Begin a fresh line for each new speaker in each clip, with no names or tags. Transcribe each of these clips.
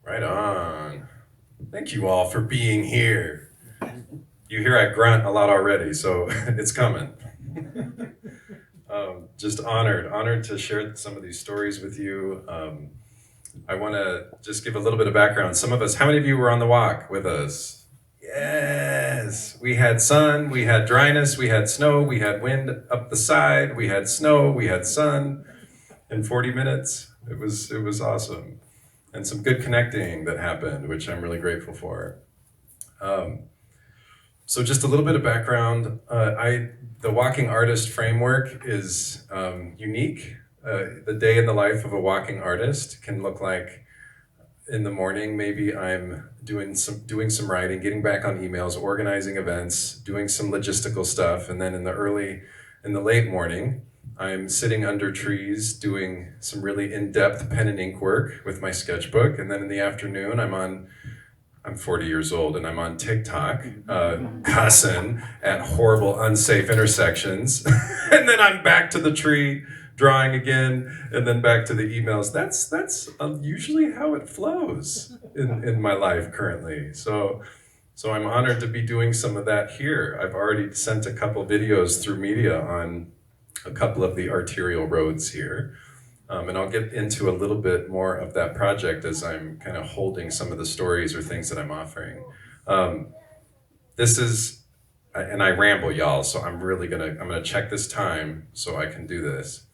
Right on. Thank you all for being here. You hear I grunt a lot already, so it's coming. Just honored to share some of these stories with you. I want to just give a little bit of background. Some of us, how many of you were on the walk with us? Yes. We had sun, we had dryness, we had snow, we had wind up the side, we had snow, we had sun in 40 minutes. It was awesome. And some good connecting that happened, which I'm really grateful for. Um, so just a little bit of background. The walking artist framework is unique. The day in the life of a walking artist can look like in the morning, maybe I'm doing some writing, getting back on emails, organizing events, doing some logistical stuff, and then in the late morning, I'm sitting under trees doing some really in-depth pen and ink work with my sketchbook, and then in the afternoon, I'm 40 years old and I'm on TikTok, cussing at horrible, unsafe intersections. And then I'm back to the tree, drawing again, and then back to the emails. That's usually how it flows in my life currently. So I'm honored to be doing some of that here. I've already sent a couple videos through media on a couple of the arterial roads here. And I'll get into a little bit more of that project as I'm kind of holding some of the stories or things that I'm offering. This is, and I ramble, y'all, so I'm gonna check this time so I can do this.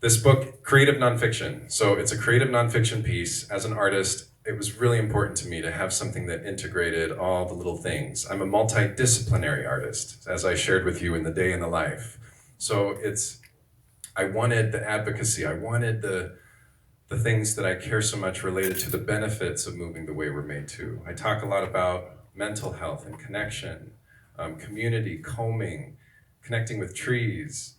This book, creative nonfiction. So it's a creative nonfiction piece. As an artist, it was really important to me to have something that integrated all the little things. I'm a multidisciplinary artist, as I shared with you in the day in the life. So I wanted the advocacy. I wanted the things that I care so much related to the benefits of moving the way we're made to. I talk a lot about mental health and connection, community, combing, connecting with trees,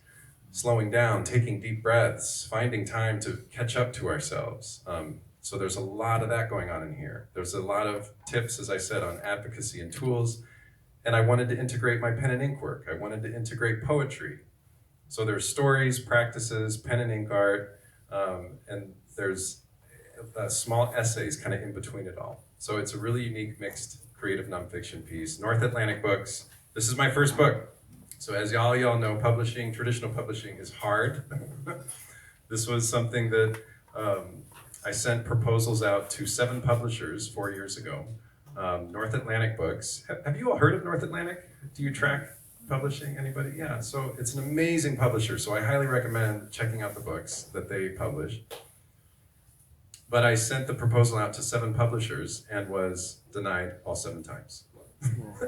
slowing down, taking deep breaths, finding time to catch up to ourselves. So there's a lot of that going on in here. There's a lot of tips, as I said, on advocacy and tools. And I wanted to integrate my pen and ink work. I wanted to integrate poetry. So there's stories, practices, pen and ink art, and there's small essays kind of in between it all. So it's a really unique mixed creative nonfiction piece. North Atlantic Books. This is my first book. So as y'all know, traditional publishing is hard. This was something that I sent proposals out to 7 publishers 4 years ago. North Atlantic Books. Have you all heard of North Atlantic? Do you track publishing? Anybody? Yeah, so it's an amazing publisher, so I highly recommend checking out the books that they publish. But I sent the proposal out to 7 publishers and was denied all 7 times.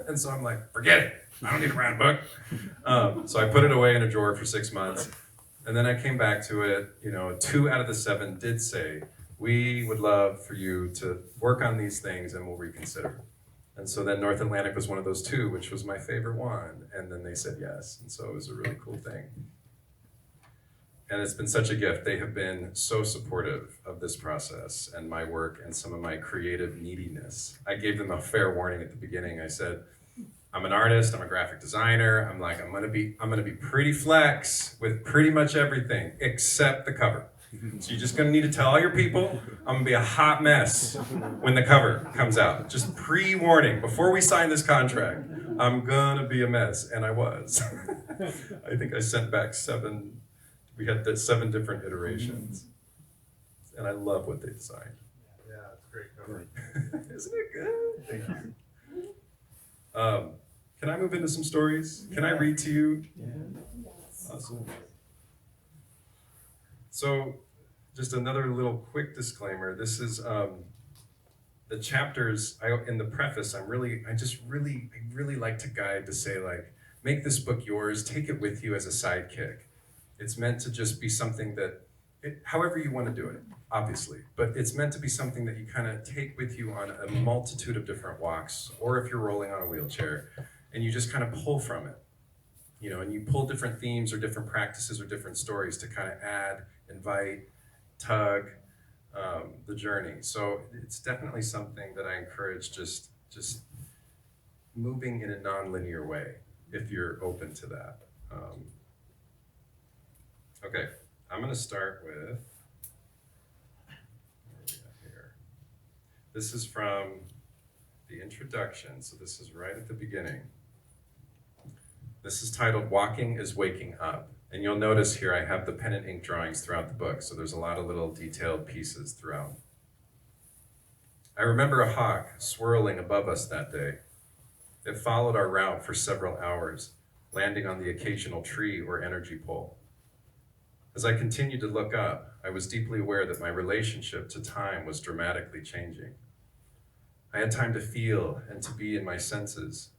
And so I'm like, forget it, I don't need a round book. So I put it away in a drawer for 6 months, and then I came back to it. 2 out of the 7 did say, we would love for you to work on these things and we'll reconsider. And so then North Atlantic was one of those 2, which was my favorite one. And then they said yes. And so it was a really cool thing. And it's been such a gift. They have been so supportive of this process and my work and some of my creative neediness. I gave them a fair warning at the beginning. I said, I'm an artist, I'm a graphic designer. I'm gonna be pretty flex with pretty much everything except the cover. So you're just gonna need to tell all your people I'm gonna be a hot mess when the cover comes out. Just pre-warning, before we sign this contract, I'm gonna be a mess, and I was. I think I sent back 7, we had 7 different iterations, and I love what they designed.
Yeah, it's a great cover.
Isn't it good? Thank you. Can I move into some stories? Can I read to you? Yeah. Awesome. So, just another little quick disclaimer. This is the chapters. In the preface, I really like to guide to say, like, make this book yours. Take it with you as a sidekick. It's meant to just be something that, however you want to do it, obviously, but it's meant to be something that you kind of take with you on a multitude of different walks, or if you're rolling on a wheelchair, and you just kind of pull from it. And you pull different themes or different practices or different stories to kind of add, invite, tug the journey. So it's definitely something that I encourage, just moving in a non-linear way, if you're open to that. Okay, I'm gonna start with, This is from the introduction, so this is right at the beginning. This is titled Walking is Waking Up. And you'll notice here I have the pen and ink drawings throughout the book, so there's a lot of little detailed pieces throughout. I remember a hawk swirling above us that day. It followed our route for several hours, landing on the occasional tree or energy pole. As I continued to look up, I was deeply aware that my relationship to time was dramatically changing. I had time to feel and to be in my senses.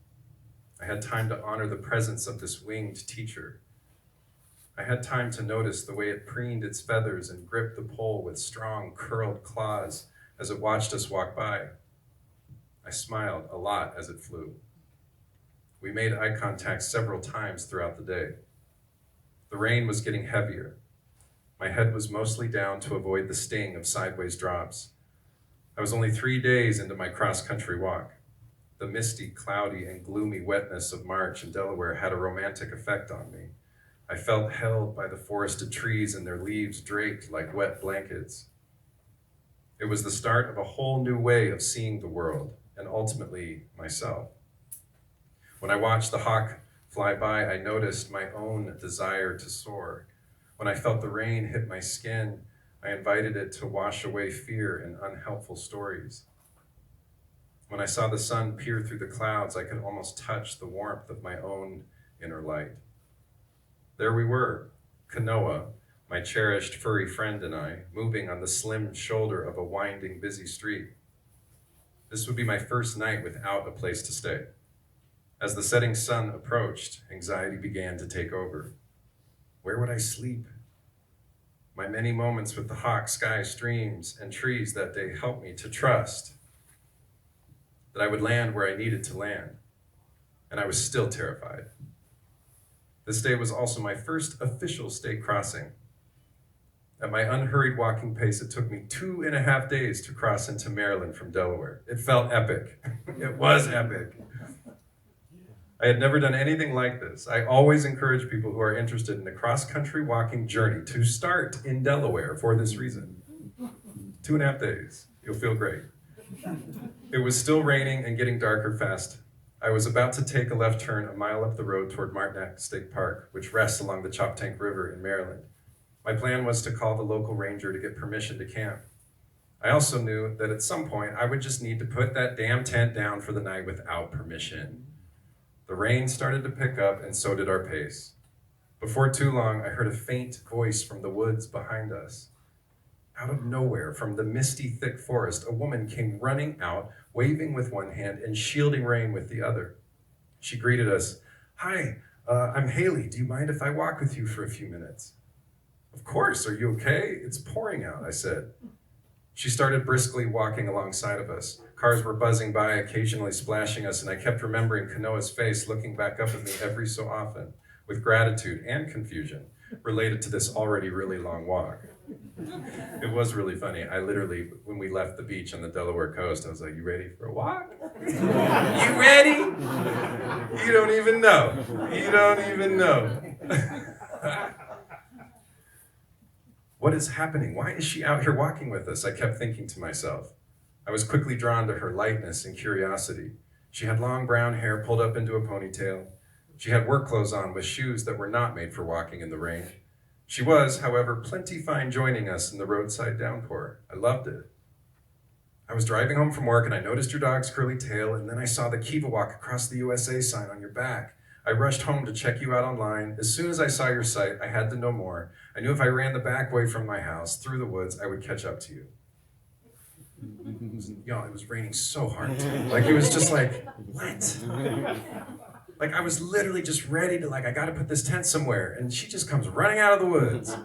I had time to honor the presence of this winged teacher. I had time to notice the way it preened its feathers and gripped the pole with strong, curled claws as it watched us walk by. I smiled a lot as it flew. We made eye contact several times throughout the day. The rain was getting heavier. My head was mostly down to avoid the sting of sideways drops. I was only 3 days into my cross-country walk. The misty, cloudy, and gloomy wetness of March in Delaware had a romantic effect on me. I felt held by the forested trees and their leaves draped like wet blankets. It was the start of a whole new way of seeing the world, and ultimately myself. When I watched the hawk fly by, I noticed my own desire to soar. When I felt the rain hit my skin, I invited it to wash away fear and unhelpful stories. When I saw the sun peer through the clouds, I could almost touch the warmth of my own inner light. There we were, Kanoa, my cherished furry friend, and I, moving on the slim shoulder of a winding, busy street. This would be my first night without a place to stay. As the setting sun approached, anxiety began to take over. Where would I sleep? My many moments with the hawk, sky, streams, and trees that day helped me to trust that I would land where I needed to land, and I was still terrified. This day was also my first official state crossing. At my unhurried walking pace, it took me 2.5 days to cross into Maryland from Delaware. It felt epic. It was epic. I had never done anything like this. I always encourage people who are interested in a cross-country walking journey to start in Delaware for this reason. 2.5 days. You'll feel great. It was still raining and getting darker fast. I was about to take a left turn a mile up the road toward Martinet State Park, which rests along the Choptank River in Maryland. My plan was to call the local ranger to get permission to camp. I also knew that at some point I would just need to put that damn tent down for the night without permission. The rain started to pick up, and so did our pace. Before too long, I heard a faint voice from the woods behind us. Out of nowhere, from the misty, thick forest, a woman came running out, waving with one hand and shielding rain with the other. She greeted us. "Hi, I'm Haley. Do you mind if I walk with you for a few minutes?" "Of course. Are you okay? It's pouring out," I said. She started briskly walking alongside of us. Cars were buzzing by, occasionally splashing us, and I kept remembering Kanoa's face looking back up at me every so often, with gratitude and confusion related to this already really long walk. It was really funny. I literally, when we left the beach on the Delaware coast, I was like, "You ready for a walk? You ready? You don't even know. You don't even know." What is happening? Why is she out here walking with us? I kept thinking to myself. I was quickly drawn to her lightness and curiosity. She had long brown hair pulled up into a ponytail. She had work clothes on with shoes that were not made for walking in the rain. She was, however, plenty fine joining us in the roadside downpour. I loved it. "I was driving home from work and I noticed your dog's curly tail, and then I saw the Kiva Walk across the USA sign on your back. I rushed home to check you out online. As soon as I saw your site, I had to know more. I knew if I ran the back way from my house, through the woods, I would catch up to you." Y'all, it was raining so hard. Like, it was just like, what? Like, I was literally just ready to, I gotta put this tent somewhere, and she just comes running out of the woods.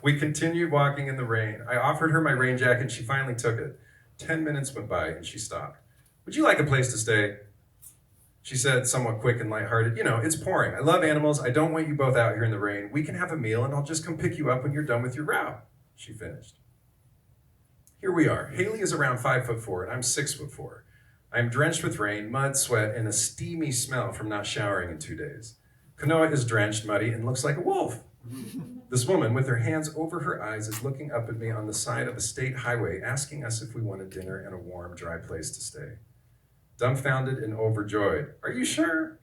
We continued walking in the rain. I offered her my rain jacket, and she finally took it. 10 minutes went by, and she stopped. "Would you like a place to stay?" She said, somewhat quick and lighthearted, "You know, it's pouring. I love animals. I don't want you both out here in the rain. We can have a meal, and I'll just come pick you up when you're done with your route." She finished. Here we are. Haley is around 5'4", and I'm 6'4". I'm drenched with rain, mud, sweat, and a steamy smell from not showering in 2 days. Kanoa is drenched, muddy, and looks like a wolf. This woman, with her hands over her eyes, is looking up at me on the side of a state highway, asking us if we wanted dinner and a warm, dry place to stay. Dumbfounded and overjoyed. Are you sure?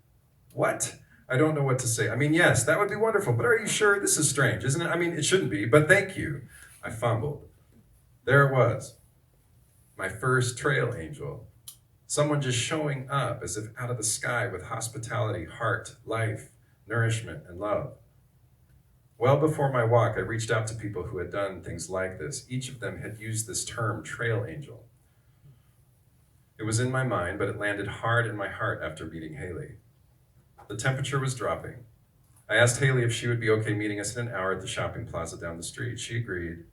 What? I don't know what to say. I mean, yes, that would be wonderful, but are you sure? This is strange, isn't it? I mean, it shouldn't be, but thank you. I fumbled. There it was. My first trail angel. Someone just showing up as if out of the sky with hospitality, heart, life, nourishment, and love. Well before my walk, I reached out to people who had done things like this. Each of them had used this term, trail angel. It was in my mind, but it landed hard in my heart after meeting Haley. The temperature was dropping. I asked Haley if she would be okay meeting us in an hour at the shopping plaza down the street. She agreed.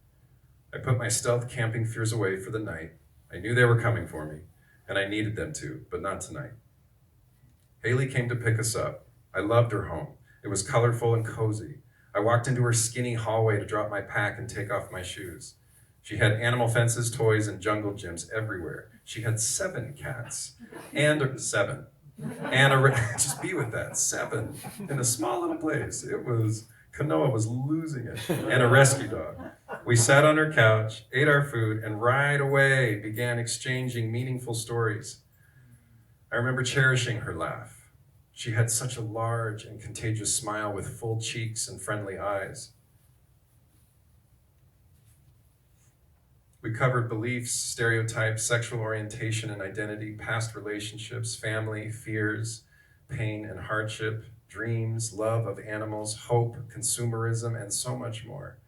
I put my stealth camping fears away for the night. I knew they were coming for me, and I needed them to, but not tonight. Haley came to pick us up. I loved her home. It was colorful and cozy. I walked into her skinny hallway to drop my pack and take off my shoes. She had animal fences, toys, and jungle gyms everywhere. She had 7 cats, and 7. And just be with that, 7 in a small little place. Kanoa was losing it, and a rescue dog. We sat on her couch, ate our food, and right away began exchanging meaningful stories. I remember cherishing her laugh. She had such a large and contagious smile with full cheeks and friendly eyes. We covered beliefs, stereotypes, sexual orientation and identity, past relationships, family, fears, pain and hardship, dreams, love of animals, hope, consumerism, and so much more.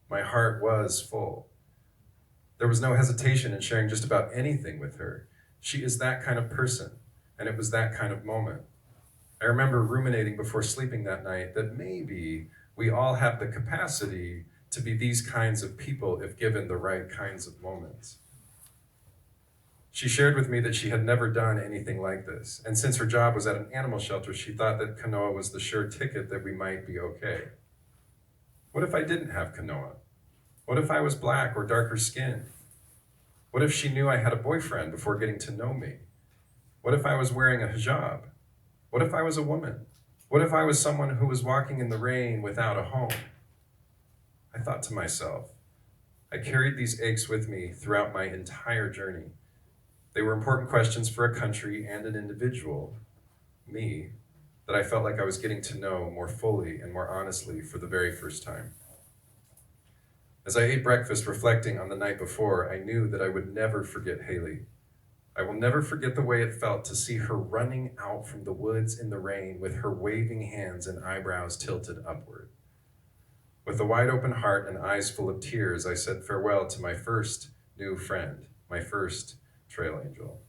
My heart was full. There was no hesitation in sharing just about anything with her. She is that kind of person, and it was that kind of moment. I remember ruminating before sleeping that night that maybe we all have the capacity to be these kinds of people if given the right kinds of moments. She shared with me that she had never done anything like this, and since her job was at an animal shelter, she thought that Kanoa was the sure ticket that we might be okay. What if I didn't have Kanoa? What if I was black or darker skinned? What if she knew I had a boyfriend before getting to know me? What if I was wearing a hijab? What if I was a woman? What if I was someone who was walking in the rain without a home? I thought to myself, I carried these aches with me throughout my entire journey. They were important questions for a country and an individual, me, that I felt like I was getting to know more fully and more honestly for the very first time. As I ate breakfast reflecting on the night before, I knew that I would never forget Haley. I will never forget the way it felt to see her running out from the woods in the rain with her waving hands and eyebrows tilted upward. With a wide open heart and eyes full of tears, I said farewell to my first new friend, my first trail angel.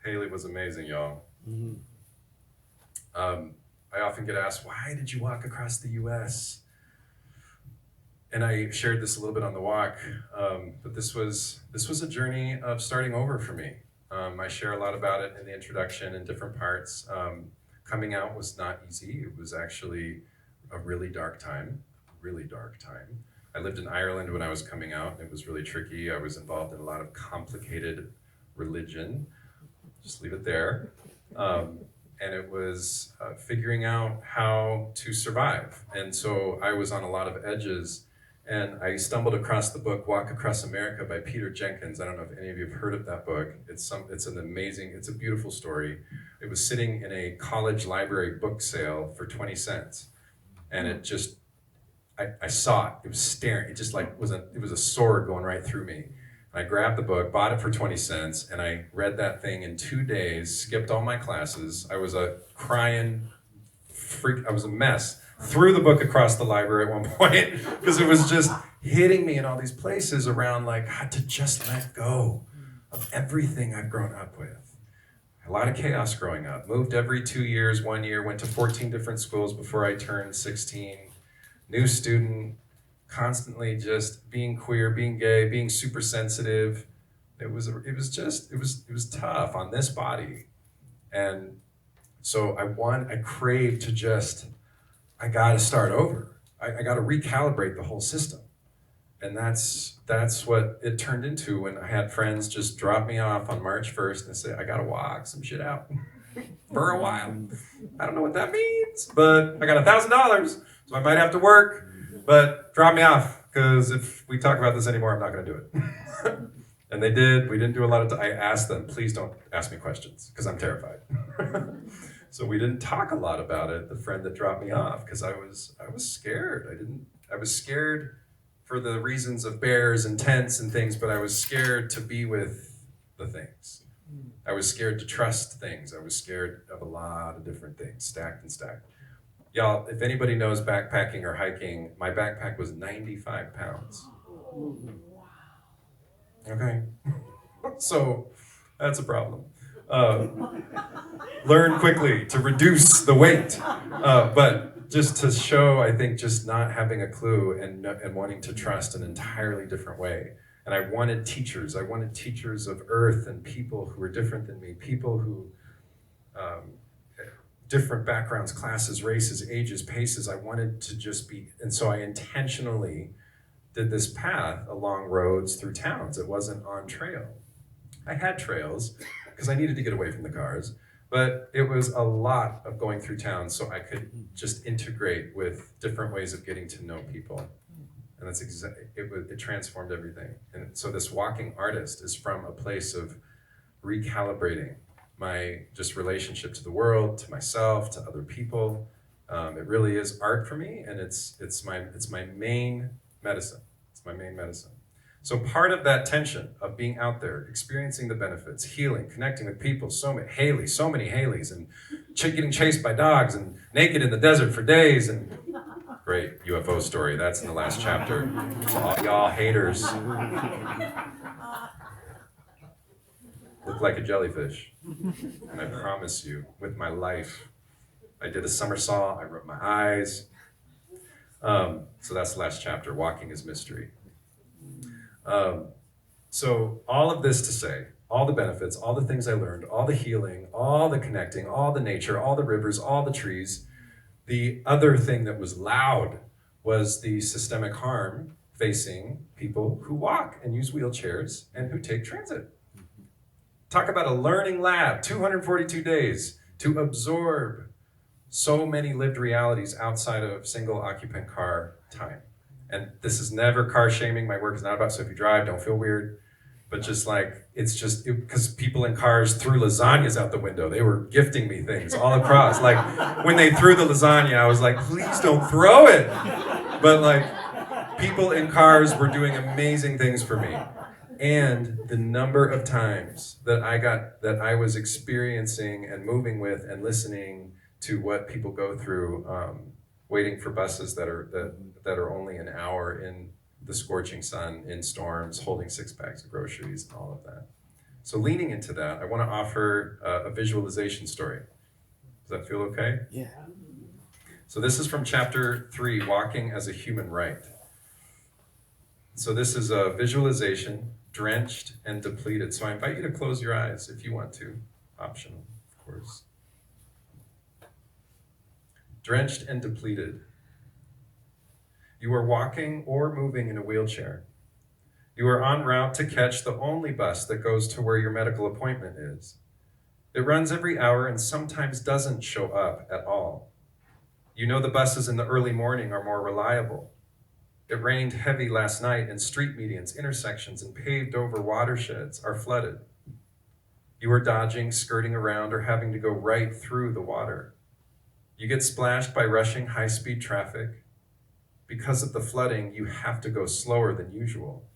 Haley was amazing, y'all. I often get asked, why did you walk across the US? And I shared this a little bit on the walk, but this was a journey of starting over for me. I share a lot about it in the introduction in different parts. Coming out was not easy. It was actually a really dark time. I lived in Ireland when I was coming out. It was really tricky. I was involved in a lot of complicated religion. Just leave it there. And it was figuring out how to survive. And so I was on a lot of edges, and I stumbled across the book Walk Across America by Peter Jenkins. I don't know if any of you have heard of that book. It's a beautiful story. It was sitting in a college library book sale for 20 cents. And it just, I saw it, it was staring, it just like it was a sword going right through me. I grabbed the book, bought it for 20 cents, and I read that thing in 2 days, skipped all my classes. I was a crying freak, I was a mess. Threw the book across the library at one point because it was just hitting me in all these places around like how to just let go of everything I've grown up with. A lot of chaos growing up. Moved every 2 years, 1 year, went to 14 different schools before I turned 16. New student, constantly just being queer, being gay, being super sensitive. It was tough on this body. And so I craved to just, I gotta start over. I gotta recalibrate the whole system. And that's what it turned into when I had friends just drop me off on March 1st and say, I gotta walk some shit out for a while. I don't know what that means, but I got $1,000, so I might have to work, but drop me off, because if we talk about this anymore, I'm not gonna do it. And they did. We didn't do a lot of I asked them, please don't ask me questions, because I'm terrified. So we didn't talk a lot about it, the friend that dropped me off, because I was scared. I was scared for the reasons of bears and tents and things, but I was scared to be with the things. I was scared to trust things. I was scared of a lot of different things, stacked and stacked. Y'all, if anybody knows backpacking or hiking, my backpack was 95 pounds. Okay? So that's a problem. Learn quickly to reduce the weight. But just to show, I think, just not having a clue and wanting to trust an entirely different way. And I wanted teachers. I wanted teachers of earth and people who were different than me, people who, different backgrounds, classes, races, ages, paces. I wanted to just be, and so I intentionally did this path along roads through towns. It wasn't on trail. I had trails because I needed to get away from the cars, but it was a lot of going through towns so I could just integrate with different ways of getting to know people. And that's it transformed everything. And so this walking artist is from a place of recalibrating my just relationship to the world, to myself, to other people. It really is art for me, and it's my main medicine. It's my main medicine. So part of that tension of being out there, experiencing the benefits, healing, connecting with people, so many Haleys, and getting chased by dogs, and naked in the desert for days, and great UFO story. That's in the last chapter. So all y'all haters look like a jellyfish, and I promise you, with my life, I did a somersault. I rubbed my eyes. So that's the last chapter. Walking is mystery. So all of this to say, all the benefits, all the things I learned, all the healing, all the connecting, all the nature, all the rivers, all the trees. The other thing that was loud was the systemic harm facing people who walk and use wheelchairs and who take transit. Talk about a learning lab, 242 days to absorb so many lived realities outside of single occupant car time. And this is never car shaming. My work is not about, so if you drive, don't feel weird. But just like, it's just, because people in cars threw lasagnas out the window. They were gifting me things all across. Like, when they threw the lasagna, I was like, please don't throw it. But like, people in cars were doing amazing things for me. And the number of times that I was experiencing and moving with and listening to what people go through, waiting for buses that are only an hour in the scorching sun, in storms, holding 6 bags of groceries, and all of that. So leaning into that, I want to offer a visualization story. Does that feel okay?
Yeah.
So this is from chapter 3, Walking as a Human Right. So this is a visualization, drenched and depleted. So I invite you to close your eyes if you want to. Optional, of course. Drenched and depleted. You are walking or moving in a wheelchair. You are en route to catch the only bus that goes to where your medical appointment is. It runs every hour and sometimes doesn't show up at all. You know the buses in the early morning are more reliable. It rained heavy last night and street medians, intersections, and paved over watersheds are flooded. You are dodging, skirting around, or having to go right through the water. You get splashed by rushing high-speed traffic. Because of the flooding, you have to go slower than usual.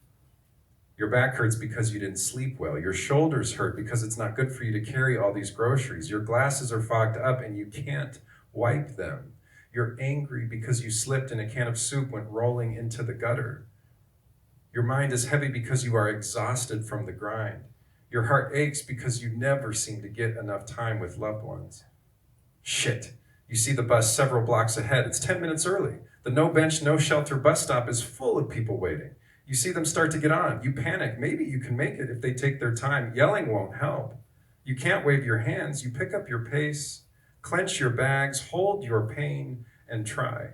Your back hurts because you didn't sleep well. Your shoulders hurt because it's not good for you to carry all these groceries. Your glasses are fogged up and you can't wipe them. You're angry because you slipped and a can of soup went rolling into the gutter. Your mind is heavy because you are exhausted from the grind. Your heart aches because you never seem to get enough time with loved ones. Shit, you see the bus several blocks ahead. It's 10 minutes early. The no bench, no shelter bus stop is full of people waiting. You see them start to get on. You panic. Maybe you can make it if they take their time. Yelling won't help. You can't wave your hands. You pick up your pace, clench your bags, hold your pain, and try.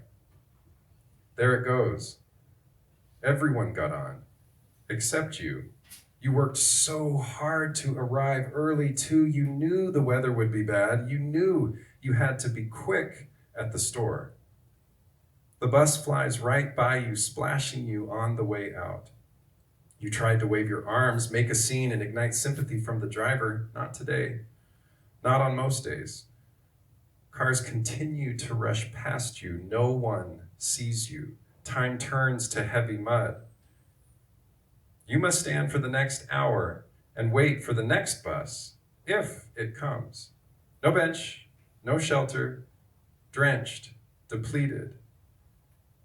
There it goes. Everyone got on, except you. You worked so hard to arrive early too. You knew the weather would be bad. You knew you had to be quick at the store. The bus flies right by you, splashing you on the way out. You tried to wave your arms, make a scene, and ignite sympathy from the driver. Not today. Not on most days. Cars continue to rush past you. No one sees you. Time turns to heavy mud. You must stand for the next hour and wait for the next bus, if it comes. No bench, no shelter, drenched, depleted.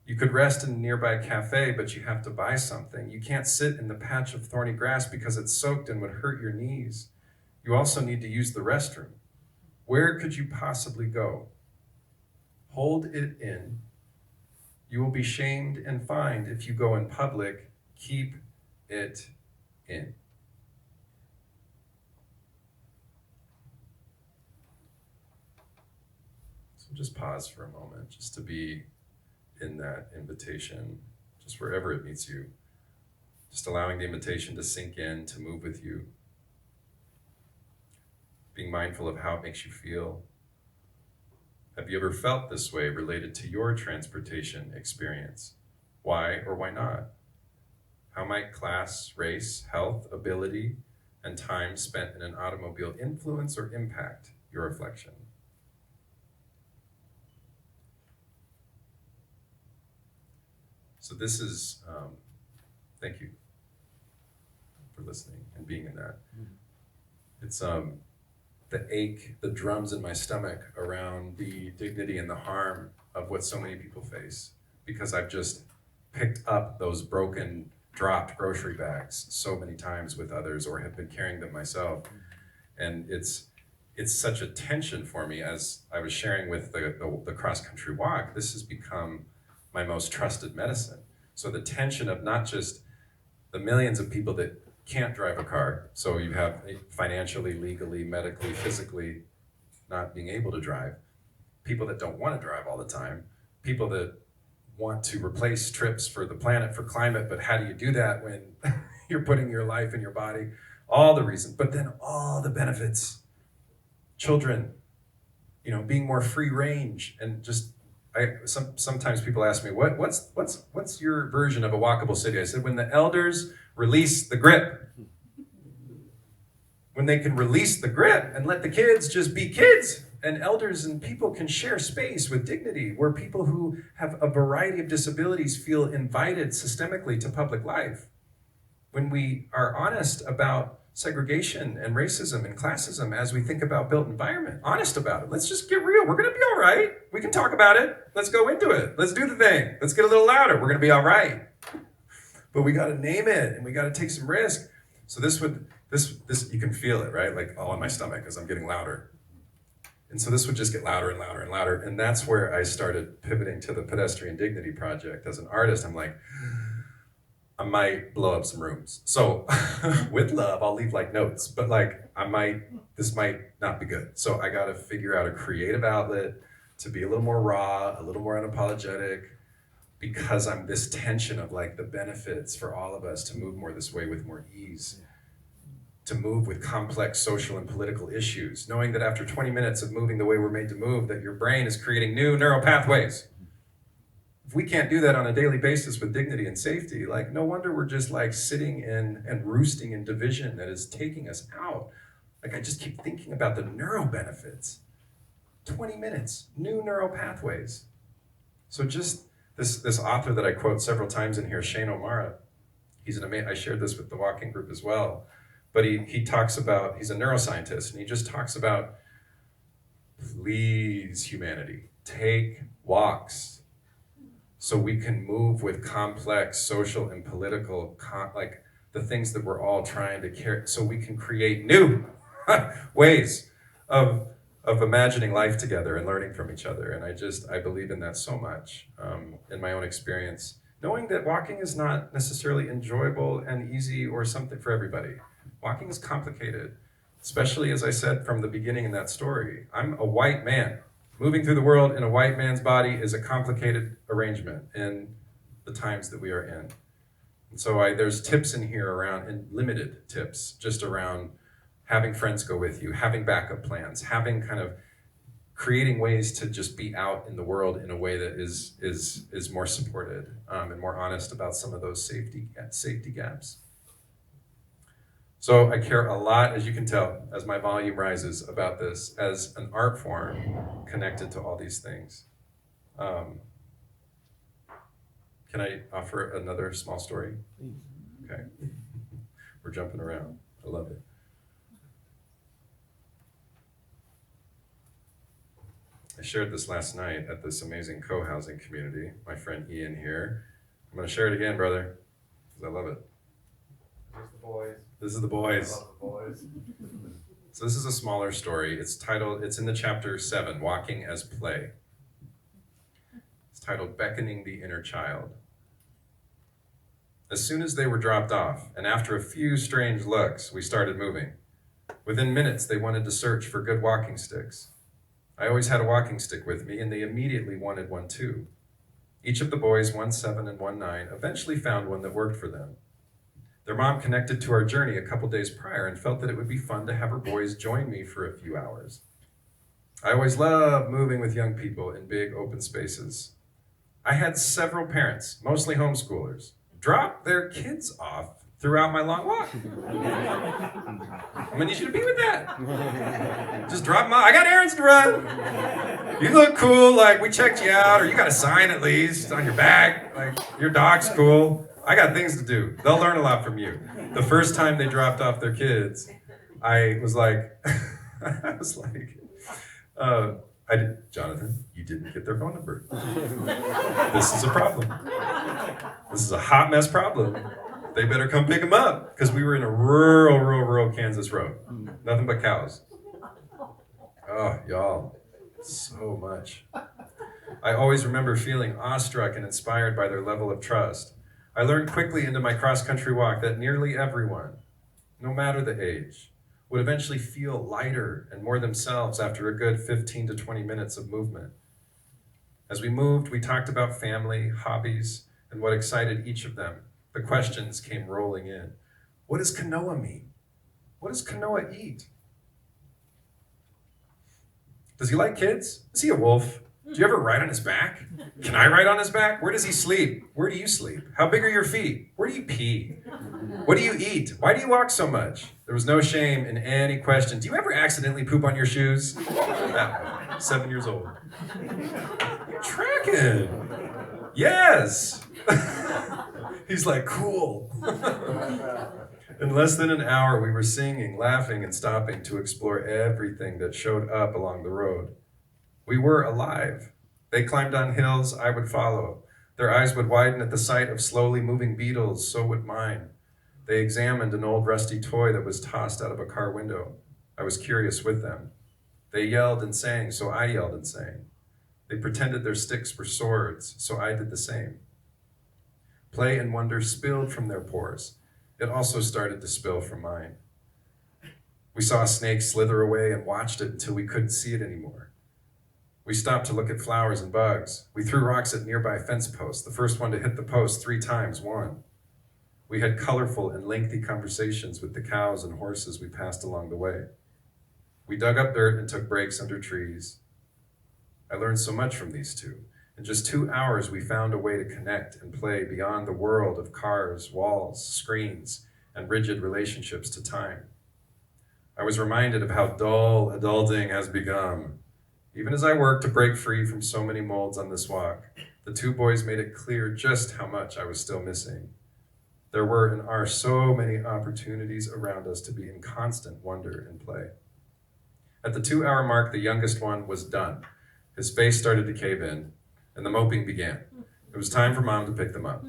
You could rest in a nearby cafe, but you have to buy something. You can't sit in the patch of thorny grass because it's soaked and would hurt your knees. You also need to use the restroom. Where could you possibly go? Hold it in. You will be shamed and fined if you go in public. Keep it in. So just pause for a moment, just to be in that invitation, just wherever it meets you. Just allowing the invitation to sink in, to move with you. Being mindful of how it makes you feel. Have you ever felt this way related to your transportation experience? Why or why not? How might class, race, health, ability, and time spent in an automobile influence or impact your reflection? So this is, thank you for listening and being in that. It's the ache, the drums in my stomach around the dignity and the harm of what so many people face, because I've just picked up those broken, dropped grocery bags so many times with others, or have been carrying them myself. And it's such a tension for me. As I was sharing with the cross-country walk, this has become my most trusted medicine. So the tension of not just the millions of people that can't drive a car, so you have financially, legally, medically, physically not being able to drive, people that don't want to drive all the time, people that want to replace trips for the planet, for climate, but how do you do that when you're putting your life and your body, all the reasons, but then all the benefits. Children, being more free range, and just sometimes people ask me, what's your version of a walkable city? I said, when the elders release the grip. When they can release the grip and let the kids just be kids, and elders and people can share space with dignity, where people who have a variety of disabilities feel invited systemically to public life. When we are honest about segregation and racism and classism as we think about built environment, honest about it. Let's just get real. We're going to be all right. We can talk about it. Let's go into it. Let's do the thing. Let's get a little louder. We're going to be all right. But we got to name it, and we got to take some risk. So this you can feel it, right? Like all in my stomach as I'm getting louder. And so this would just get louder and louder and louder. And that's where I started pivoting to the Pedestrian Dignity Project. As an artist, I'm like, I might blow up some rooms. So with love, I'll leave like notes, but this might not be good. So I got to figure out a creative outlet to be a little more raw, a little more unapologetic, because I'm this tension of like the benefits for all of us to move more this way with more ease, to move with complex social and political issues, knowing that after 20 minutes of moving the way we're made to move, that your brain is creating new neural pathways. If we can't do that on a daily basis with dignity and safety, like no wonder we're just like sitting in and roosting in division that is taking us out. Like I just keep thinking about the neuro benefits. 20 minutes, new neural pathways. So just this author that I quote several times in here, Shane O'Mara, I shared this with the walking group as well, but he talks about, he's a neuroscientist, and he just talks about, please, humanity, take walks so we can move with complex social and political, like the things that we're all trying to carry, so we can create new ways of imagining life together and learning from each other. And I believe in that so much in my own experience, knowing that walking is not necessarily enjoyable and easy or something for everybody. Walking is complicated, especially as I said from the beginning in that story. I'm a white man. Moving through the world in a white man's body is a complicated arrangement in the times that we are in. And so there's tips in here around, and limited tips, just around having friends go with you, having backup plans, having kind of creating ways to just be out in the world in a way that is more supported and more honest about some of those safety gaps. So I care a lot, as you can tell, as my volume rises, about this as an art form connected to all these things. Can I offer another small story? Okay. We're jumping around. I love it. I shared this last night at this amazing co-housing community. My friend Ian here. I'm going to share it again, brother, because I love it.
Here's the boys.
This is the
I
boys.
love the boys.
So this is a smaller story. It's in the chapter 7, Walking as Play. It's titled Beckoning the Inner Child. As soon as they were dropped off, and after a few strange looks, we started moving. Within minutes, they wanted to search for good walking sticks. I always had a walking stick with me, and they immediately wanted one too. Each of the boys, 1 7 and 1 9, eventually found one that worked for them. Their mom connected to our journey a couple days prior and felt that it would be fun to have her boys join me for a few hours. I always loved moving with young people in big open spaces. I had several parents, mostly homeschoolers, drop their kids off throughout my long walk. I'm gonna need you to be with that. Just drop them off. I got errands to run. You look cool, like we checked you out, or you got a sign at least on your back, like your dog's cool. I got things to do. They'll learn a lot from you. The first time they dropped off their kids, I was like, Jonathon, you didn't get their phone number. This is a problem. This is a hot mess problem. They better come pick them up, because we were in a rural Kansas road. Nothing but cows. Oh, y'all, so much. I always remember feeling awestruck and inspired by their level of trust. I learned quickly into my cross-country walk that nearly everyone, no matter the age, would eventually feel lighter and more themselves after a good 15 to 20 minutes of movement. As we moved, we talked about family, hobbies, and what excited each of them. The questions came rolling in. What does Kanoa mean? What does Kanoa eat? Does he like kids? Is he a wolf? Do you ever ride on his back? Can I ride on his back? Where does he sleep? Where do you sleep? How big are your feet? Where do you pee? What do you eat? Why do you walk so much? There was no shame in any question. Do you ever accidentally poop on your shoes? 7 years old. You're tracking. Yes. He's like, cool. In less than an hour, we were singing, laughing, and stopping to explore everything that showed up along the road. We were alive. They climbed on hills, I would follow. Their eyes would widen at the sight of slowly moving beetles, so would mine. They examined an old rusty toy that was tossed out of a car window. I was curious with them. They yelled and sang, so I yelled and sang. They pretended their sticks were swords, so I did the same. Play and wonder spilled from their pores. It also started to spill from mine. We saw a snake slither away and watched it until we couldn't see it anymore. We stopped to look at flowers and bugs. We threw rocks at nearby fence posts. The first one to hit the post 3 times won. We had colorful and lengthy conversations with the cows and horses we passed along the way. We dug up dirt and took breaks under trees. I learned so much from these two. In just 2 hours, we found a way to connect and play beyond the world of cars, walls, screens, and rigid relationships to time. I was reminded of how dull adulting has become. Even as I worked to break free from so many molds on this walk, the 2 boys made it clear just how much I was still missing. There were and are so many opportunities around us to be in constant wonder and play. At the 2-hour mark, the youngest one was done. His face started to cave in, and the moping began. It was time for Mom to pick them up.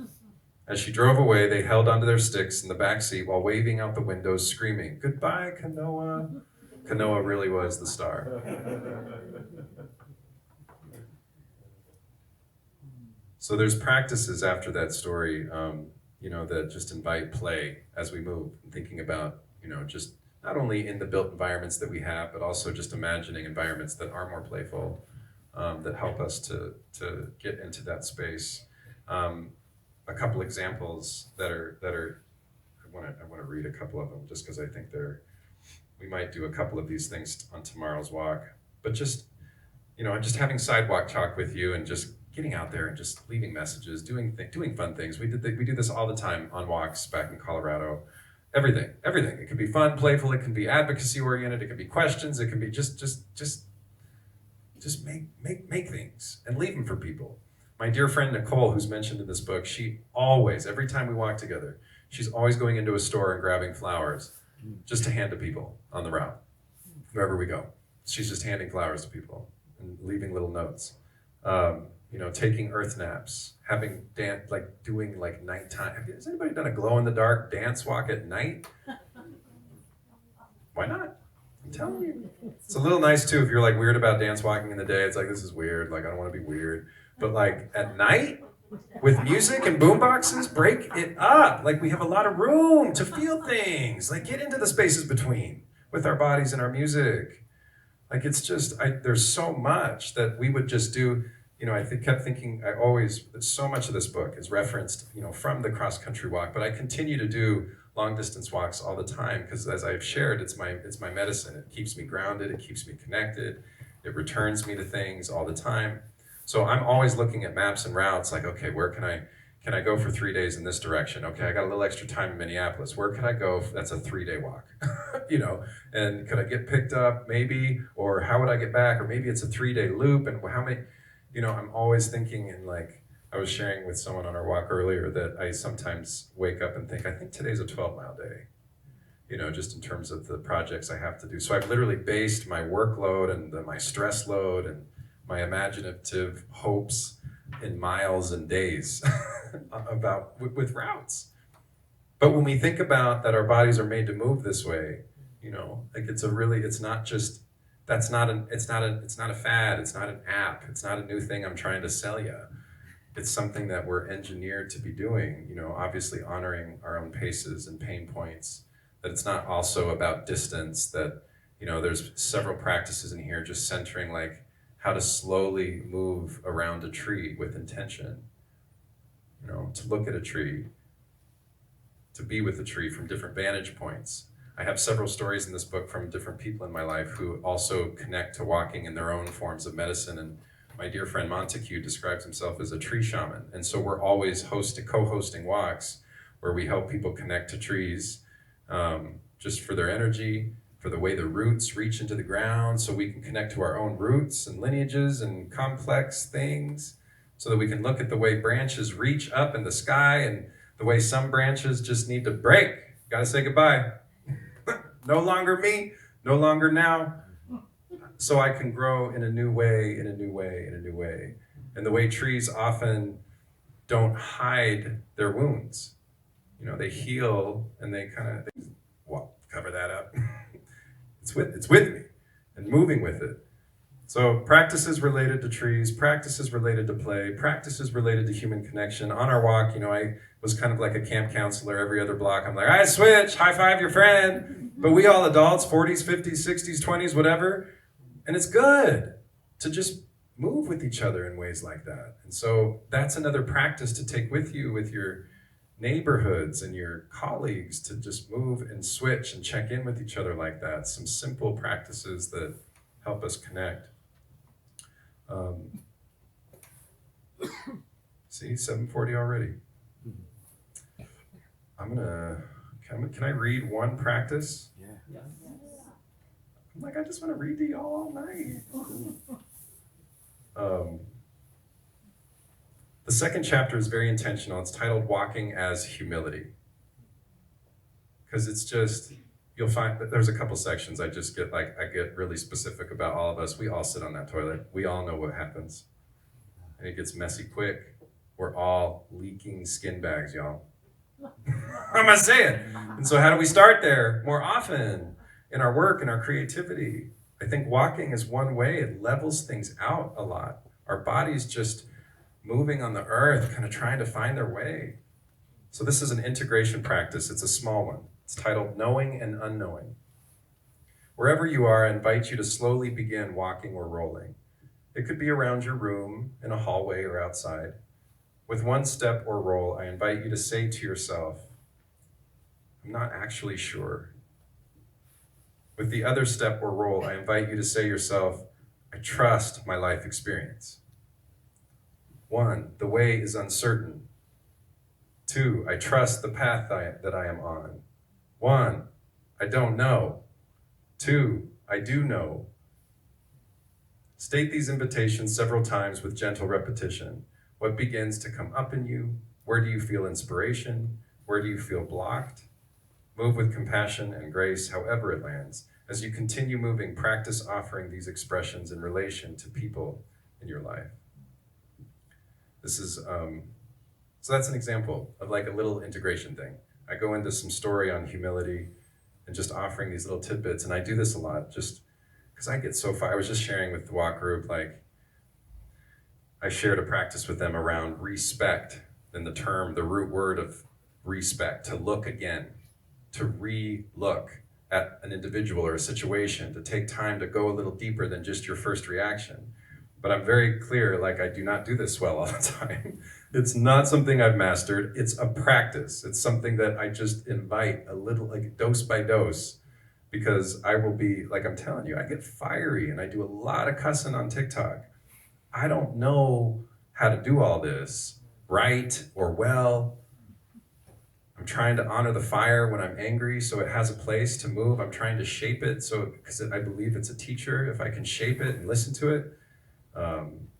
As she drove away, they held onto their sticks in the back seat while waving out the windows, screaming, "Goodbye, Kanoa." Kanoa really was the star. So there's practices after that story, that just invite play as we move, and thinking about, just not only in the built environments that we have, but also just imagining environments that are more playful, that help us to get into that space. a couple examples that are I want to read a couple of them just because I think we might do a couple of these things on tomorrow's walk. But just, just having sidewalk talk with you and just getting out there and just leaving messages, doing fun things. We do this all the time on walks back in Colorado. Everything. It can be fun, playful. It can be advocacy oriented. It can be questions. It can be just make things and leave them for people. My dear friend Nicole, who's mentioned in this book, she always, every time we walk together, she's always going into a store and grabbing flowers just to hand to people on the route, wherever we go. She's just handing flowers to people and leaving little notes. Taking earth naps, having doing nighttime. Has anybody done a glow in the dark dance walk at night? Why not? I'm telling you. It's a little nice too if you're weird about dance walking in the day. It's this is weird. I don't want to be weird. But at night, with music and boom boxes, break it up. We have a lot of room to feel things. Get into the spaces between with our bodies and our music. It's just, there's so much that we would just do. Kept thinking, so much of this book is referenced, from the cross-country walk, but I continue to do long-distance walks all the time because, as I've shared, it's my medicine. It keeps me grounded, it keeps me connected, it returns me to things all the time. So I'm always looking at maps and routes, okay, where can I go for 3 days in this direction? Okay, I got a little extra time in Minneapolis. Where could I go? That's a 3-day walk, and could I get picked up maybe, or how would I get back? Or maybe it's a 3-day loop, and how many, I'm always thinking in I was sharing with someone on our walk earlier that I sometimes wake up and think, I think today's a 12-mile day, just in terms of the projects I have to do. So I've literally based my workload and my stress load and my imaginative hopes in miles and days with routes. But when we think about that our bodies are made to move this way, it's not just, it's not a fad, it's not an app, it's not a new thing I'm trying to sell you. It's something that we're engineered to be doing, obviously honoring our own paces and pain points, that it's not also about distance, that, there's several practices in here just centering how to slowly move around a tree with intention, to look at a tree, to be with the tree from different vantage points. I have several stories in this book from different people in my life who also connect to walking in their own forms of medicine. And my dear friend Montague describes himself as a tree shaman. And so we're always co-hosting walks where we help people connect to trees, just for their energy, for the way the roots reach into the ground, so we can connect to our own roots and lineages and complex things, so that we can look at the way branches reach up in the sky and the way some branches just need to break. Gotta say goodbye. No longer me, no longer now. So I can grow in a new way, in a new way, in a new way. And the way trees often don't hide their wounds. They heal and they cover that up. It's with me and moving with it. So practices related to trees, practices related to play, practices related to human connection. On our walk, I was kind of like a camp counselor every other block. I'm I switch, high five your friend. But we all adults, 40s, 50s, 60s, 20s, whatever. And it's good to just move with each other in ways like that. And so that's another practice to take with you, with your neighborhoods and your colleagues, to just move and switch and check in with each other like that. Some simple practices that help us connect. See, 7:40 already. Can I read one practice?
Yeah.
I just want to read to y'all all night. The second chapter is very intentional. It's titled Walking as Humility. Because it's just, you'll find that there's a couple sections I get really specific about all of us. We all sit on that toilet. We all know what happens. And it gets messy quick. We're all leaking skin bags, y'all. I'm gonna say it. And so how do we start there more often in our work and our creativity? I think walking is one way. It levels things out a lot. Our bodies just moving on the earth, kind of trying to find their way. So this is an integration practice. It's a small one. It's titled Knowing and Unknowing. Wherever you are, I invite you to slowly begin walking or rolling. It could be around your room, in a hallway, or outside. With one step or roll, I invite you to say to yourself, I'm not actually sure. With the other step or roll, I invite you to say to yourself, I trust my life experience. 1, the way is uncertain. 2, I trust the path that I am on. 1, I don't know. 2, I do know. State these invitations several times with gentle repetition. What begins to come up in you? Where do you feel inspiration? Where do you feel blocked? Move with compassion and grace, however it lands. As you continue moving, practice offering these expressions in relation to people in your life. This is, so that's an example of like a little integration thing. I go into some story on humility and just offering these little tidbits, and I do this a lot just because I get so far. I was just sharing with the walk group, like, I shared a practice with them around respect, and the root word of respect, to look again, to re-look at an individual or a situation, to take time to go a little deeper than just your first reaction. But I'm very clear, like, I do not do this well all the time. It's not something I've mastered. It's a practice. It's something that I just invite a little, like dose by dose, because I will be, like I'm telling you, I get fiery and I do a lot of cussing on TikTok. I don't know how to do all this right or well. I'm trying to honor the fire when I'm angry so it has a place to move. I'm trying to shape it because I believe it's a teacher if I can shape it and listen to it.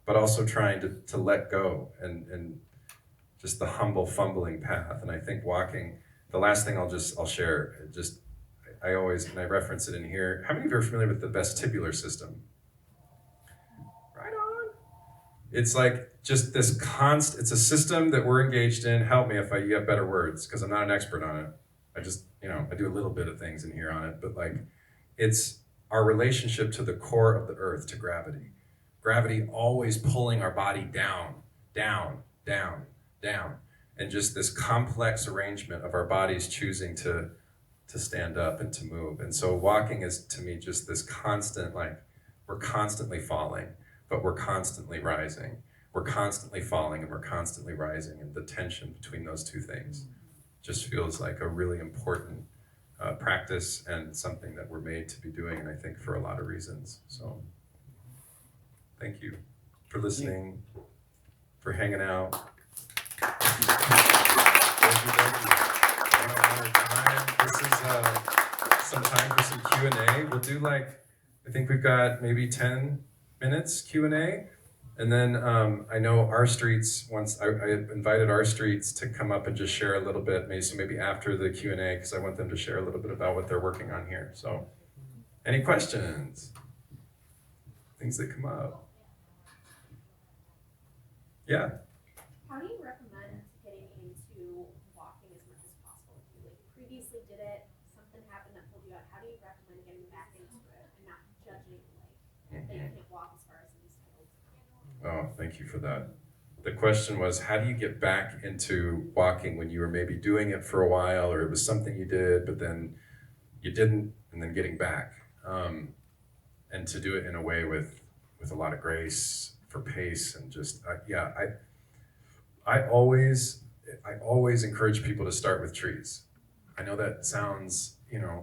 But also trying to let go and just the humble fumbling path. And I think walking, the last thing I'll share, I always, and I reference it in here. How many of you are familiar with the vestibular system? Right on. It's like just this it's a system that we're engaged in. Help me if you have better words, because I'm not an expert on it. I just, I do a little bit of things in here on it, but like, it's our relationship to the core of the earth, to gravity. Gravity always pulling our body down, down, down, down. And just this complex arrangement of our bodies choosing to stand up and to move. And so walking is, to me, just this constant, like, we're constantly falling, but we're constantly rising. We're constantly falling and we're constantly rising. And the tension between those two things just feels like a really important practice and something that we're made to be doing, and I think for a lot of reasons. So thank you for listening, for hanging out. Thank you. This is some time for some Q&A. We'll do I think we've got maybe 10 minutes Q&A. And then I know our streets, I invited our streets to come up and just share a little bit, maybe after the Q&A, because I want them to share a little bit about what they're working on here. So any questions? Things that come up? Yeah.
How do you recommend getting into walking as much as possible? If you previously did it, something happened that pulled you out. How do you recommend getting back into it and not judging that you can't walk as far as these fields?
Oh, thank you for that. The question was, how do you get back into walking when you were maybe doing it for a while, or it was something you did, but then you didn't, and then getting back, and to do it in a way with a lot of grace, for pace, and just I always encourage people to start with trees. I know that sounds,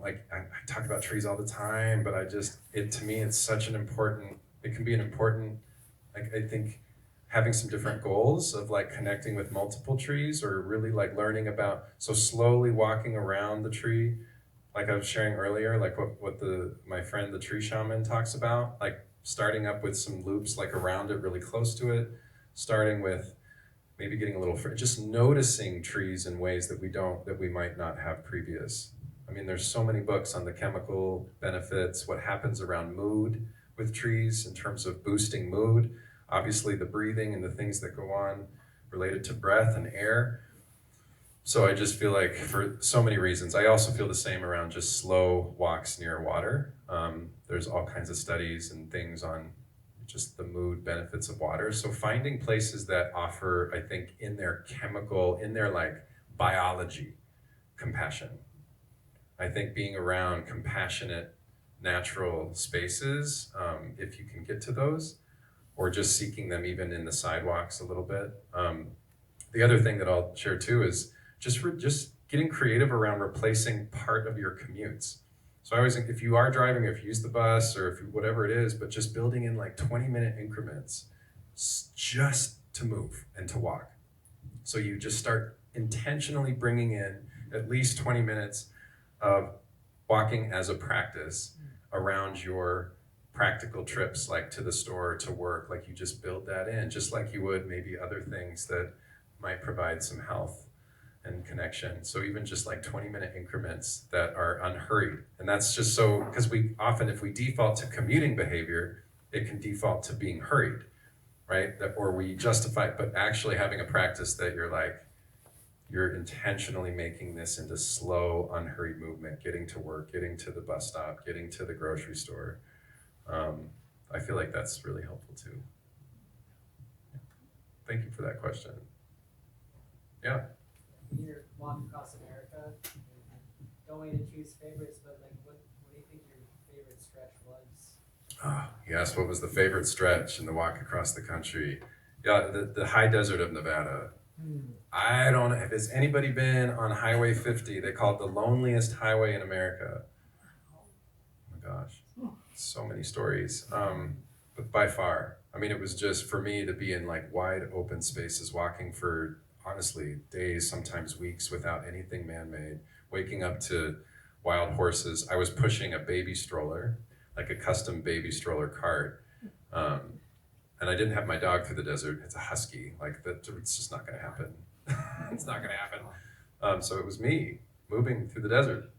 like I talk about trees all the time, but to me, it's such it can be an important, I think having some different goals of connecting with multiple trees, or really learning about, so slowly walking around the tree, like I was sharing earlier, what my friend, the tree shaman, talks about, starting up with some loops around it, really close to it, starting with maybe getting a little just noticing trees in ways that we might not have previous. I mean, there's so many books on the chemical benefits, what happens around mood with trees in terms of boosting mood, obviously the breathing and the things that go on related to breath and air. So I just feel like, for so many reasons, I also feel the same around just slow walks near water. There's all kinds of studies and things on just the mood benefits of water. So finding places that offer, I think, in their biology, compassion. I think being around compassionate, natural spaces, if you can get to those, or just seeking them even in the sidewalks a little bit. The other thing that I'll share too is just getting creative around replacing part of your commutes. So I always think if you are driving, or if you use the bus, or if you, whatever it is, but just building in like 20-minute increments just to move and to walk. So you just start intentionally bringing in at least 20 minutes of walking as a practice around your practical trips, like to the store, to work. Like you just build that in, just like you would maybe other things that might provide some health and connection. So even just like 20-minute increments that are unhurried. And that's just so, because we often, if we default to commuting behavior, it can default to being hurried, right? That, or we justify, but actually having a practice that you're intentionally making this into slow, unhurried movement, getting to work, getting to the bus stop, getting to the grocery store. I feel like that's really helpful too. Thank you for that question. Yeah.
You're walking across America, don't want you to choose favorites, but like, what do you think your favorite stretch was?
Oh, yes, what was the favorite stretch in the walk across the country? Yeah, the high desert of Nevada. I don't know, has anybody been on Highway 50? They call it the loneliest highway in America. Oh my gosh, so many stories. But by far, I mean, it was just for me to be in like wide open spaces, walking for honestly days, sometimes weeks without anything man-made, waking up to wild horses. I was pushing a baby stroller, like a custom baby stroller cart. And I didn't have my dog through the desert. It's a husky. Like it's just not gonna happen. It's not gonna happen. So it was me moving through the desert.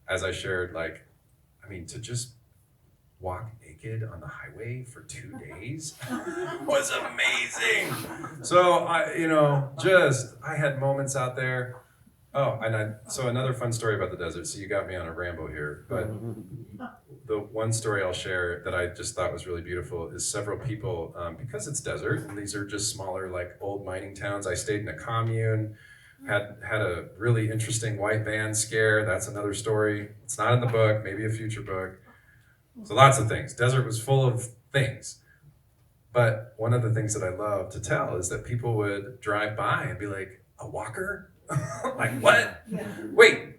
As I shared, like, I mean, to just walk naked on the highway for 2 days was amazing. So I had moments out there. Oh, so another fun story about the desert. So you got me on a ramble here, but the one story I'll share that I just thought was really beautiful is several people, because it's desert, and these are just smaller, like old mining towns. I stayed in a commune, had a really interesting white van scare. That's another story. It's not in the book, maybe a future book. So lots of things. Desert was full of things. But one of the things that I love to tell is that people would drive by and be like, a walker? Like, what? Wait,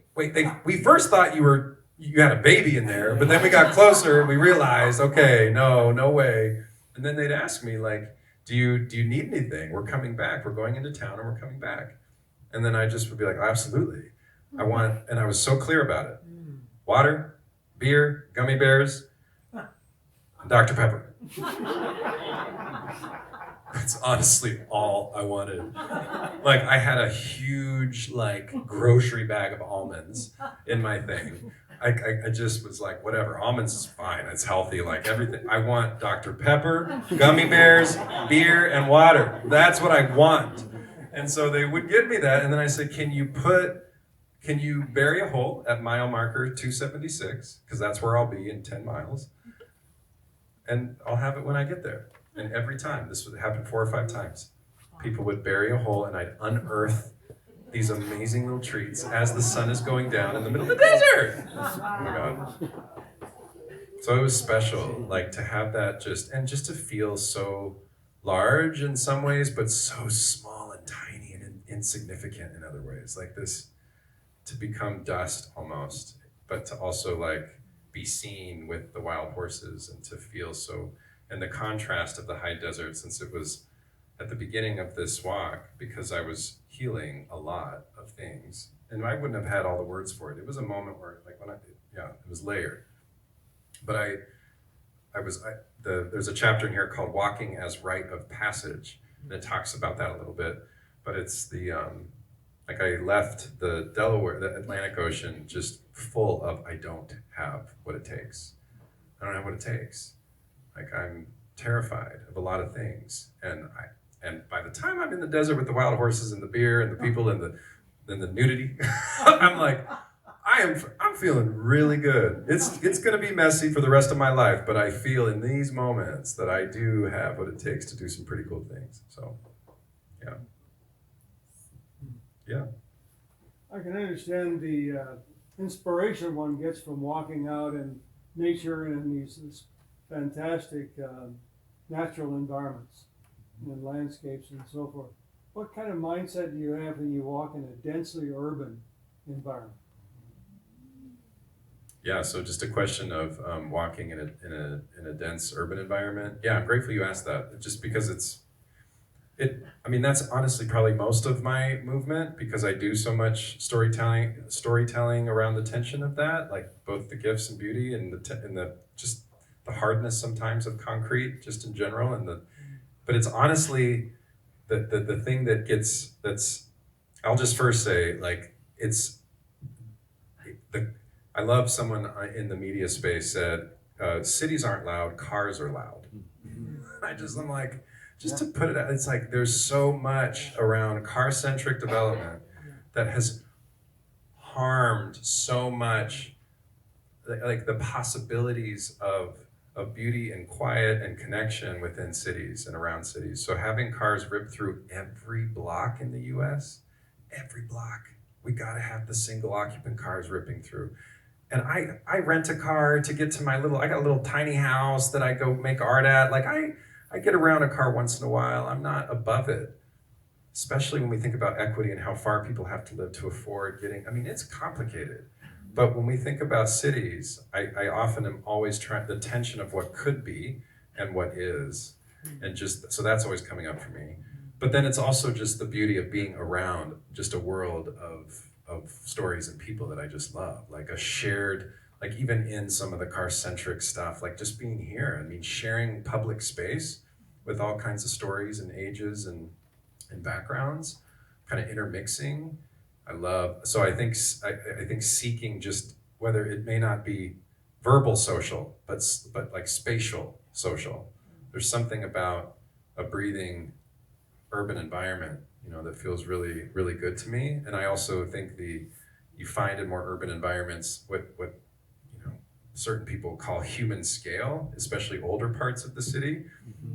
we first thought you had a baby in there, but then we got closer and we realized, okay, no way. And then they'd ask me, like, do you need anything? We're coming back. We're going into town and we're coming back. And then I just would be like, absolutely. And I was so clear about it. Water, beer, gummy bears, and Dr. Pepper. That's honestly all I wanted. Like, I had a huge, like, grocery bag of almonds in my thing. I just was like, whatever, almonds is fine, it's healthy, like everything. I want Dr. Pepper, gummy bears, beer, and water. That's what I want. And so they would give me that, and then I said, can you bury a hole at mile marker 276, because that's where I'll be in 10 miles, and I'll have it when I get there. And every time, this would happen 4 or 5 times, people would bury a hole and I'd unearth these amazing little treats as the sun is going down in the middle of the desert. Oh my God. So it was special, like to have that just to feel so large in some ways, but so small and tiny and insignificant in other ways. Like this, to become dust almost, but to also like be seen with the wild horses and to feel so, and the contrast of the high desert, since it was at the beginning of this walk, because I was healing a lot of things, and I wouldn't have had all the words for it. It was a moment where, like, it was layered. But there's a chapter in here called "Walking as Rite of Passage," and it talks about that a little bit. But it's like I left the Atlantic Ocean, just full of I don't have what it takes. I don't have what it takes. Like, I'm terrified of a lot of things, and by the time I'm in the desert with the wild horses and the beer and the people and the nudity, I'm like, I'm feeling really good. It's going to be messy for the rest of my life, but I feel in these moments that I do have what it takes to do some pretty cool things. So, yeah.
I can understand the inspiration one gets from walking out in nature and in these fantastic natural environments. and landscapes and so forth. What kind of mindset do you have when you walk in a densely urban environment?
Yeah, so just a question of walking in a dense urban environment. Yeah, I'm grateful you asked that. Just because I mean, that's honestly probably most of my movement because I do so much storytelling around the tension of that, like both the gifts and beauty and the just the hardness sometimes of concrete, just in general, but it's honestly the thing that's. I'll just first say like it's the. I love someone in the media space said, "Cities aren't loud, cars are loud." I'm like, just to put it out, it's like there's so much around car-centric development that has harmed so much, like the possibilities of beauty and quiet and connection within cities and around cities. So having cars rip through every block in the US, every block, we gotta have the single occupant cars ripping through. And I rent a car to get to I got a little tiny house that I go make art at. Like I get around a car once in a while. I'm not above it, especially when we think about equity and how far people have to live to afford getting. I mean, it's complicated. But when we think about cities, I often am always trying the tension of what could be and what is. And just, so that's always coming up for me. But then it's also just the beauty of being around just a world of stories and people that I just love. Like a shared, like even in some of the car-centric stuff, like just being here. I mean, sharing public space with all kinds of stories and ages and backgrounds, kind of intermixing. So I think seeking just whether it may not be verbal social, but like spatial social. There's something about a breathing urban environment, that feels really, really good to me. And I also think you find in more urban environments what certain people call human scale, especially older parts of the city,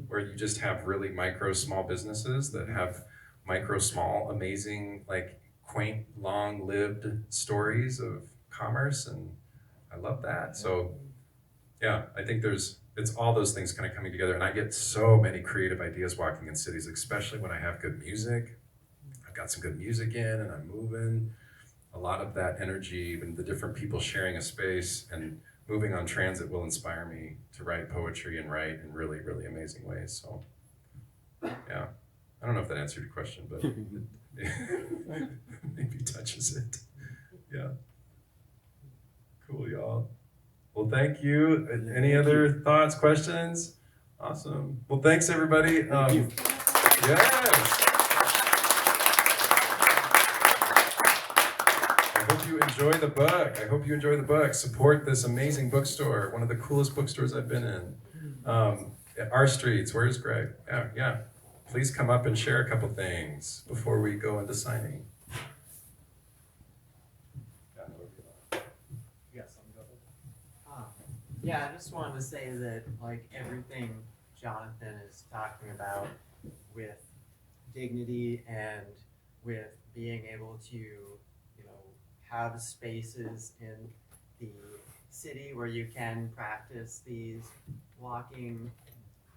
where you just have really micro small businesses that have micro small amazing like quaint long-lived stories of commerce, and I love that. So yeah, I think it's all those things kind of coming together, and I get so many creative ideas walking in cities, especially when I have good music. I've got some good music in and I'm moving. A lot of that energy, even the different people sharing a space and moving on transit will inspire me to write poetry and write in really, really amazing ways. So yeah, I don't know if that answered your question, but maybe touches it. Yeah. Cool, y'all. Well, thank you. Any other thoughts, questions? Awesome. Well, thanks everybody. Yes. I hope you enjoy the book. Support this amazing bookstore, one of the coolest bookstores I've been in. At our streets. Where's Greg? Yeah. Please come up and share a couple things before we go into signing.
Yeah, I just wanted to say that like everything Jonathan is talking about with dignity and with being able to, have spaces in the city where you can practice these walking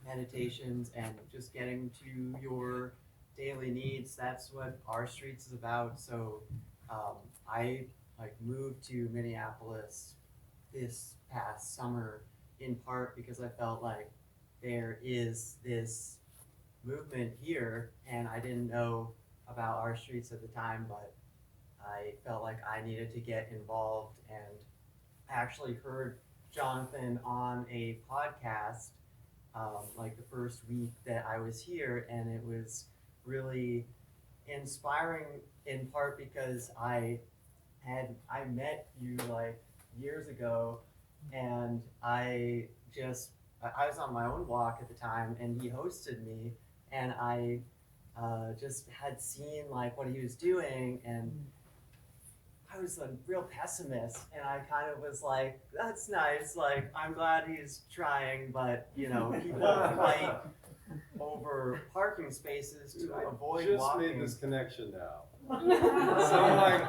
meditations and just getting to your daily needs. That's what our streets is about. So I moved to Minneapolis this past summer in part because I felt like there is this movement here and I didn't know about our streets at the time, but I felt like I needed to get involved, and actually heard Jonathan on a podcast like the first week that I was here, and it was really inspiring in part because I met you like years ago, and I was on my own walk at the time, and he hosted me, and I just had seen like what he was doing, and I was a real pessimist, and I kind of was like, that's nice, like I'm glad he's trying, but people fight over parking spaces to avoid
just
walking.
made this connection now.
So I'm like,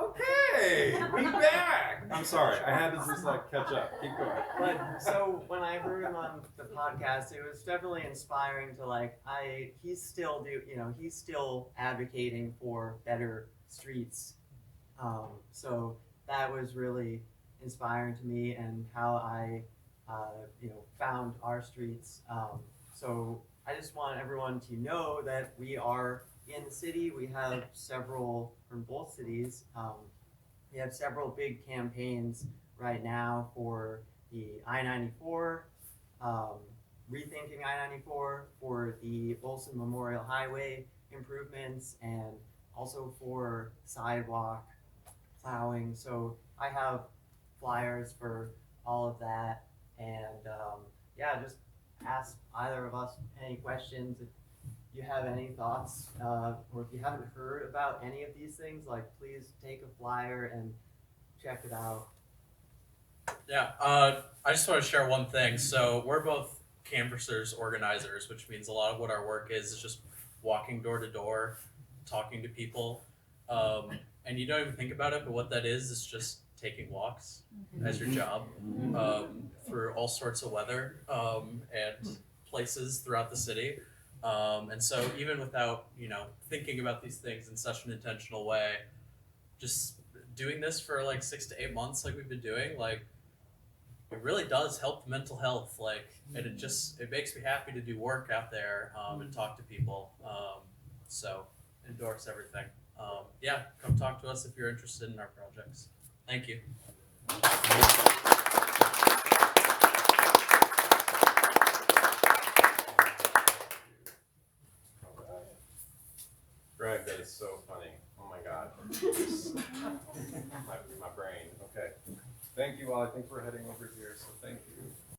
okay, we back. I'm sorry, I had to just like catch up. Keep going.
But so when I heard him on the podcast, it was definitely inspiring to like he's still advocating for better streets. So that was really inspiring to me and how I found our streets. So I just want everyone to know that we are in the city. We have several from both cities. We have several big campaigns right now for the I-94, rethinking I-94, for the Olson Memorial Highway improvements, and also for sidewalk plowing. So I have flyers for all of that, and just ask either of us any questions if you have any thoughts, or if you haven't heard about any of these things, like please take a flyer and check it out.
Yeah, I just want to share one thing. So we're both canvassers, organizers, which means a lot of what our work is just walking door to door, talking to people, and you don't even think about it, but what that is just taking walks as your job through all sorts of weather and places throughout the city. And so even without, thinking about these things in such an intentional way, just doing this for like 6 to 8 months like we've been doing, like it really does help mental health. Like, and it makes me happy to do work out there and talk to people. So endorse everything. Come talk to us if you're interested in our projects. Thank you.
Greg, that is so funny. Oh my God. my brain. Okay. Thank you all. I think we're heading over here, so thank you.